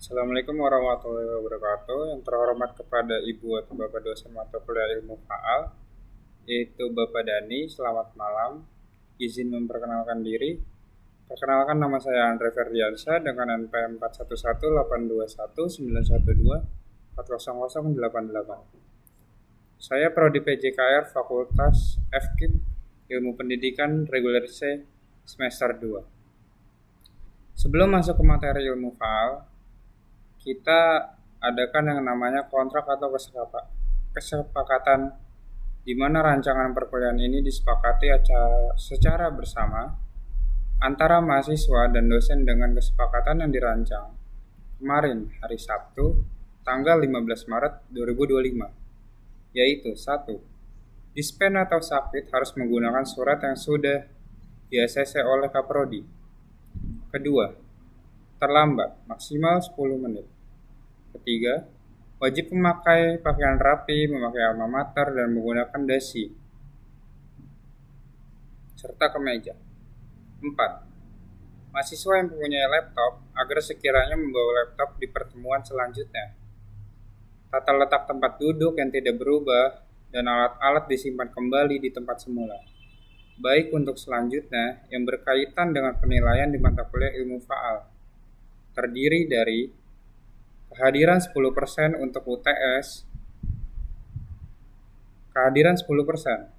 Assalamualaikum warahmatullahi wabarakatuh. Yang terhormat kepada Ibu atau Bapak dosen mata kuliah ilmu faal, yaitu Bapak Dani. Selamat malam. Izin memperkenalkan diri. Perkenalkan, nama saya Andre Ferdiansyah dengan NPM 41181291240088. Saya prodi PJKR Fakultas FKIP Ilmu Pendidikan Reguler C semester 2. Sebelum masuk ke materi ilmu faal, kita adakan yang namanya kontrak atau kesepakatan, di mana rancangan perkuliahan ini disepakati secara bersama antara mahasiswa dan dosen dengan kesepakatan yang dirancang kemarin hari Sabtu tanggal 15 Maret 2025, yaitu 1. Dispen atau Sapit harus menggunakan surat yang sudah di-ACC oleh Kaprodi. Kedua, terlambat maksimal 10 menit. Ketiga, wajib memakai pakaian rapi, memakai alma mater, dan menggunakan dasi serta kemeja. 4. Mahasiswa yang mempunyai laptop agar sekiranya membawa laptop di pertemuan selanjutnya. Tata letak tempat duduk yang tidak berubah dan alat-alat disimpan kembali di tempat semula. Baik untuk selanjutnya yang berkaitan dengan penilaian di mata kuliah ilmu faal. Terdiri dari kehadiran 10% untuk UTS, kehadiran 10%,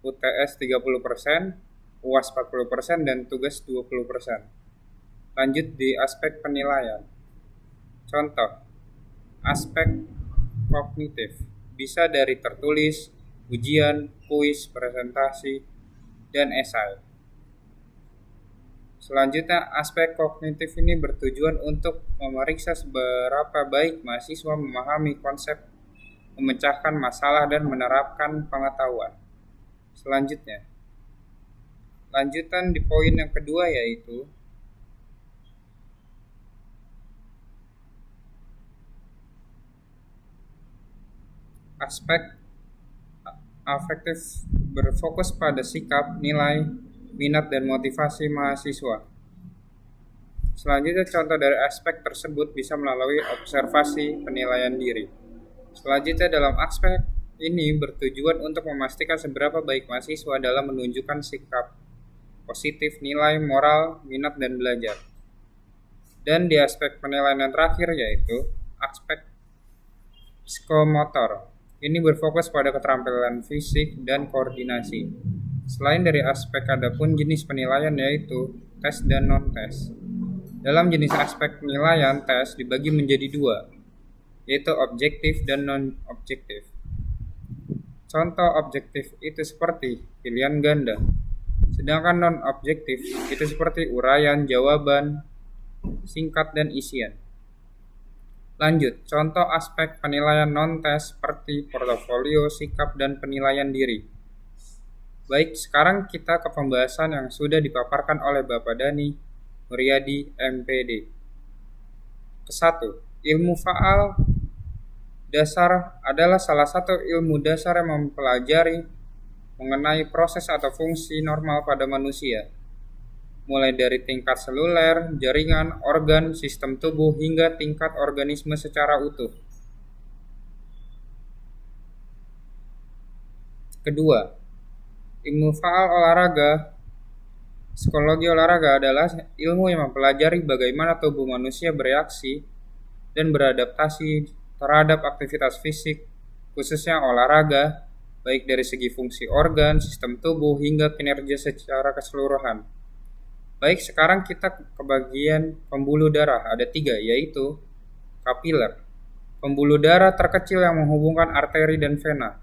UTS 30%, UAS 40%, dan tugas 20%. Lanjut di aspek penilaian. Contoh, aspek kognitif bisa dari tertulis, ujian, kuis, presentasi, dan esai. Selanjutnya, aspek kognitif ini bertujuan untuk memeriksa seberapa baik mahasiswa memahami konsep, memecahkan masalah, dan menerapkan pengetahuan. Selanjutnya, lanjutan di poin yang kedua yaitu aspek afektif berfokus pada sikap, nilai, minat, dan motivasi mahasiswa. Selanjutnya, contoh dari aspek tersebut bisa melalui observasi penilaian diri. Selanjutnya, dalam aspek ini bertujuan untuk memastikan seberapa baik mahasiswa dalam menunjukkan sikap positif, nilai, moral, minat, dan belajar. Dan di aspek penilaian yang terakhir yaitu aspek psikomotor. Ini berfokus pada keterampilan fisik dan koordinasi. Selain dari aspek, ada pun jenis penilaian yaitu tes dan non-tes. Dalam jenis aspek penilaian, tes dibagi menjadi dua, yaitu objektif dan non-objektif. Contoh objektif itu seperti pilihan ganda, sedangkan non-objektif itu seperti uraian, jawaban singkat, dan isian. Lanjut, contoh aspek penilaian non-tes seperti portofolio, sikap, dan penilaian diri. Baik, sekarang kita ke pembahasan yang sudah dipaparkan oleh Bapak Dani Muryadi, MPD. Ke-1, ilmu faal dasar adalah salah satu ilmu dasar yang mempelajari mengenai proses atau fungsi normal pada manusia, mulai dari tingkat seluler, jaringan, organ, sistem tubuh, hingga tingkat organisme secara utuh. Kedua, ilmu faal olahraga. Psikologi olahraga adalah ilmu yang mempelajari bagaimana tubuh manusia bereaksi dan beradaptasi terhadap aktivitas fisik, khususnya olahraga, baik dari segi fungsi organ, sistem tubuh, hingga kinerja secara keseluruhan. Baik, sekarang kita ke bagian pembuluh darah. Ada 3, yaitu kapiler. Pembuluh darah terkecil yang menghubungkan arteri dan vena.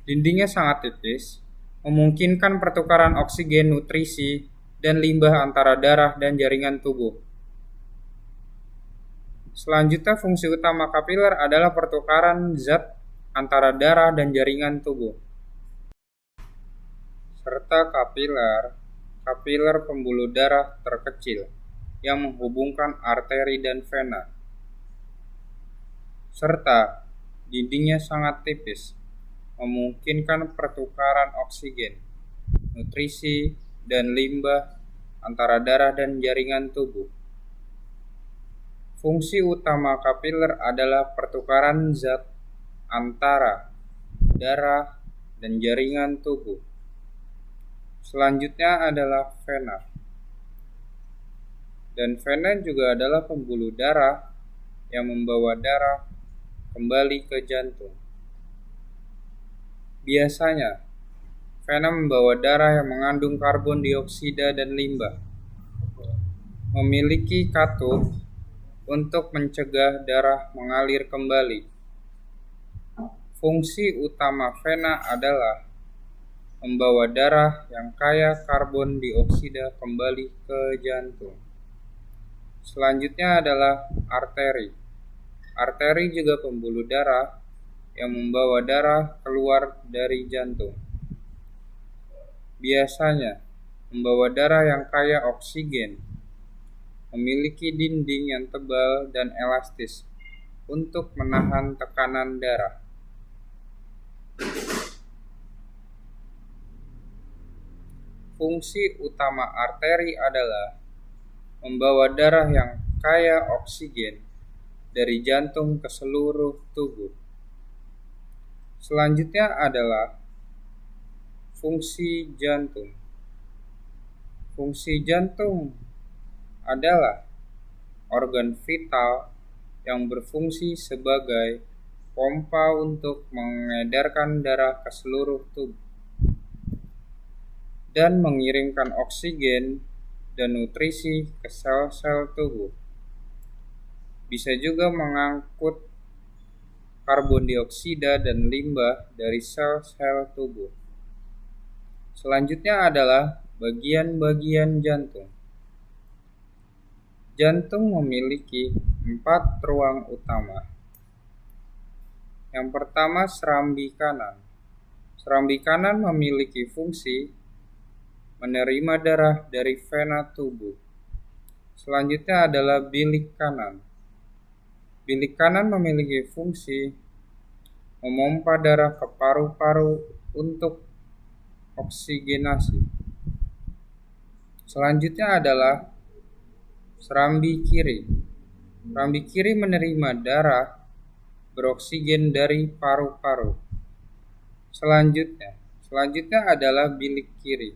Dindingnya sangat tipis, memungkinkan pertukaran oksigen, nutrisi, dan limbah antara darah dan jaringan tubuh. Selanjutnya, fungsi utama kapiler adalah pertukaran zat antara darah dan jaringan tubuh. Serta kapiler pembuluh darah terkecil yang menghubungkan arteri dan vena, serta dindingnya sangat tipis, memungkinkan pertukaran oksigen, nutrisi, dan limbah antara darah dan jaringan tubuh. Fungsi utama kapiler adalah pertukaran zat antara darah dan jaringan tubuh. Selanjutnya adalah vena. Dan vena juga adalah pembuluh darah yang membawa darah kembali ke jantung. Biasanya, vena membawa darah yang mengandung karbon dioksida dan limbah. Memiliki katup untuk mencegah darah mengalir kembali. Fungsi utama vena adalah membawa darah yang kaya karbon dioksida kembali ke jantung. Selanjutnya adalah arteri. Arteri juga pembuluh darah yang membawa darah keluar dari jantung. Biasanya membawa darah yang kaya oksigen, memiliki dinding yang tebal dan elastis untuk menahan tekanan darah. Fungsi utama arteri adalah membawa darah yang kaya oksigen dari jantung ke seluruh tubuh. Selanjutnya adalah fungsi jantung. Fungsi jantung adalah organ vital yang berfungsi sebagai pompa untuk mengedarkan darah ke seluruh tubuh dan mengirimkan oksigen dan nutrisi ke sel-sel tubuh. Bisa juga mengangkut karbon dioksida dan limbah dari sel-sel tubuh. Selanjutnya adalah bagian-bagian jantung. Jantung memiliki 4 ruang utama. Yang pertama, serambi kanan. Serambi kanan memiliki fungsi menerima darah dari vena tubuh. Selanjutnya adalah bilik kanan. Bilik kanan memiliki fungsi memompa darah ke paru-paru untuk oksigenasi. Selanjutnya adalah serambi kiri. Serambi kiri menerima darah beroksigen dari paru-paru. Selanjutnya adalah bilik kiri.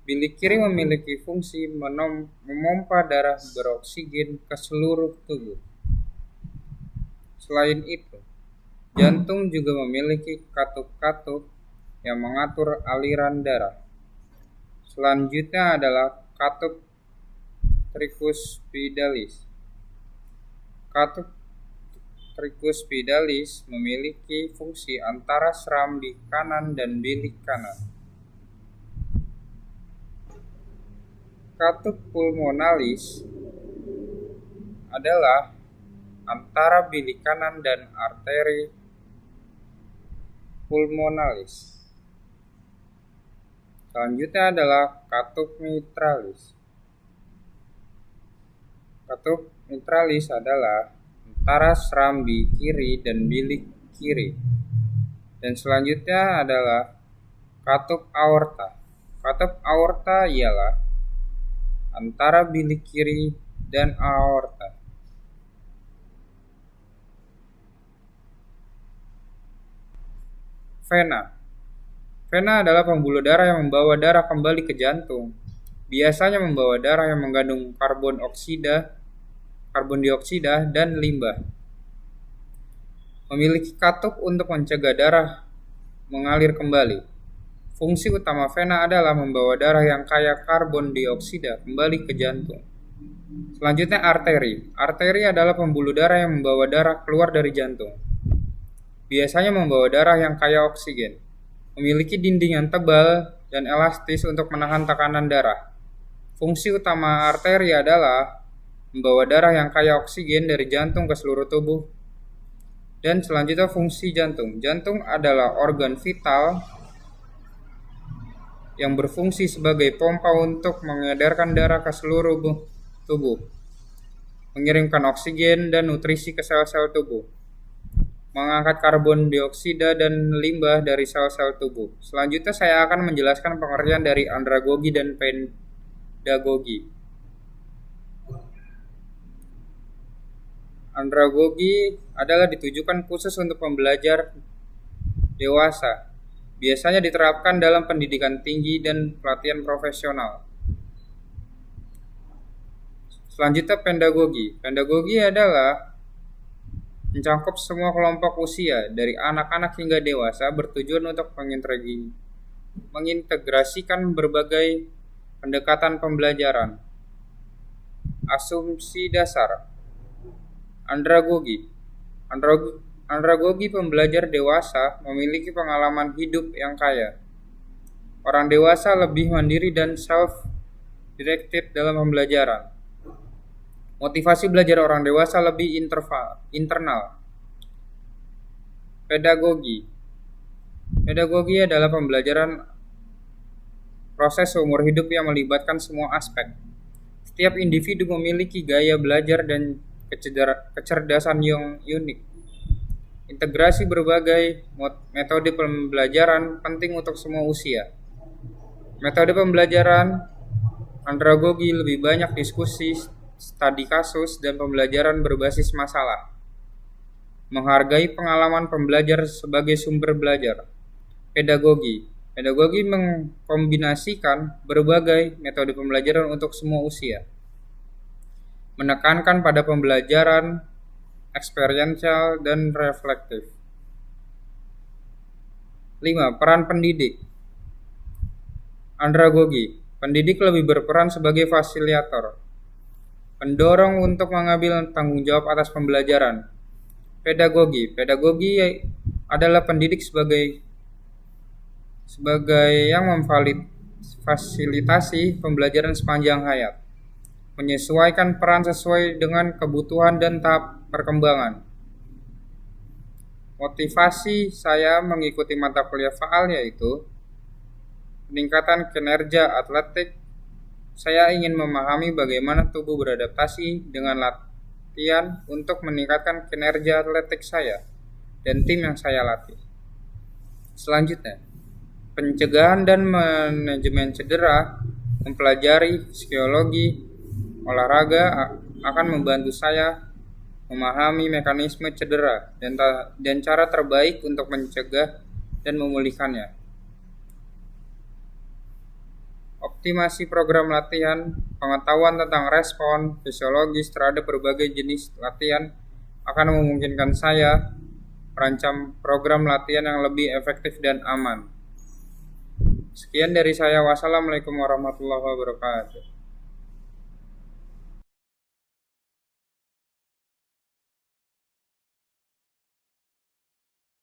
Bilik kiri memiliki fungsi memompa darah beroksigen ke seluruh tubuh. Selain itu, jantung juga memiliki katup-katup yang mengatur aliran darah. Selanjutnya adalah katup tricuspidalis. Katup tricuspidalis memiliki fungsi antara serambi kanan dan bilik kanan. Katup pulmonalis adalah antara bilik kanan dan arteri pulmonalis. Selanjutnya adalah katup mitralis. Katup mitralis adalah antara serambi kiri dan bilik kiri. Dan selanjutnya adalah katup aorta. Katup aorta ialah antara bilik kiri dan aorta. Vena. Vena adalah pembuluh darah yang membawa darah kembali ke jantung. Biasanya membawa darah yang mengandung karbon dioksida, dan limbah. Memiliki katup untuk mencegah darah mengalir kembali. Fungsi utama vena adalah membawa darah yang kaya karbon dioksida kembali ke jantung. Selanjutnya arteri. Arteri adalah pembuluh darah yang membawa darah keluar dari jantung. Biasanya membawa darah yang kaya oksigen. Memiliki dinding yang tebal dan elastis untuk menahan tekanan darah. Fungsi utama arteri adalah membawa darah yang kaya oksigen dari jantung ke seluruh tubuh. Dan selanjutnya fungsi jantung. Jantung adalah organ vital yang berfungsi sebagai pompa untuk mengedarkan darah ke seluruh tubuh, mengirimkan oksigen dan nutrisi ke sel-sel tubuh, mengangkat karbon dioksida dan limbah dari sel-sel tubuh. Selanjutnya saya akan menjelaskan pengertian dari andragogi dan pedagogi. Andragogi adalah ditujukan khusus untuk pembelajar dewasa. Biasanya diterapkan dalam pendidikan tinggi dan pelatihan profesional. Selanjutnya pedagogi. Pedagogi adalah mencakup semua kelompok usia dari anak-anak hingga dewasa bertujuan untuk mengintegrasikan berbagai pendekatan pembelajaran. Asumsi dasar Andragogi. Andragogi pembelajar dewasa memiliki pengalaman hidup yang kaya. Orang dewasa lebih mandiri dan self-directed dalam pembelajaran. Motivasi belajar orang dewasa lebih internal. Pedagogi. Pedagogi adalah pembelajaran proses seumur hidup yang melibatkan semua aspek. Setiap individu memiliki gaya belajar dan kecerdasan yang unik. Integrasi berbagai metode pembelajaran penting untuk semua usia. Metode pembelajaran andragogi lebih banyak diskusi, studi kasus, dan pembelajaran berbasis masalah. Menghargai pengalaman pembelajar sebagai sumber belajar. Pedagogi. Pedagogi mengkombinasikan berbagai metode pembelajaran untuk semua usia. Menekankan pada pembelajaran eksperiensial dan reflektif. 5. Peran pendidik. Andragogi. Pendidik lebih berperan sebagai fasilitator, pendorong untuk mengambil tanggung jawab atas pembelajaran. Pedagogi. Pedagogi adalah pendidik sebagai yang memfasilitasi pembelajaran sepanjang hayat, menyesuaikan peran sesuai dengan kebutuhan dan tahap perkembangan. Motivasi saya mengikuti mata kuliah faal yaitu peningkatan kinerja atletik. Saya ingin memahami bagaimana tubuh beradaptasi dengan latihan untuk meningkatkan kinerja atletik saya dan tim yang saya latih. Selanjutnya, pencegahan dan manajemen cedera. Mempelajari psikologi olahraga akan membantu saya memahami mekanisme cedera dan cara terbaik untuk mencegah dan memulihkannya. Optimasi program latihan. Pengetahuan tentang respon fisiologis terhadap berbagai jenis latihan akan memungkinkan saya merancang program latihan yang lebih efektif dan aman. Sekian dari saya. Wassalamualaikum warahmatullahi wabarakatuh.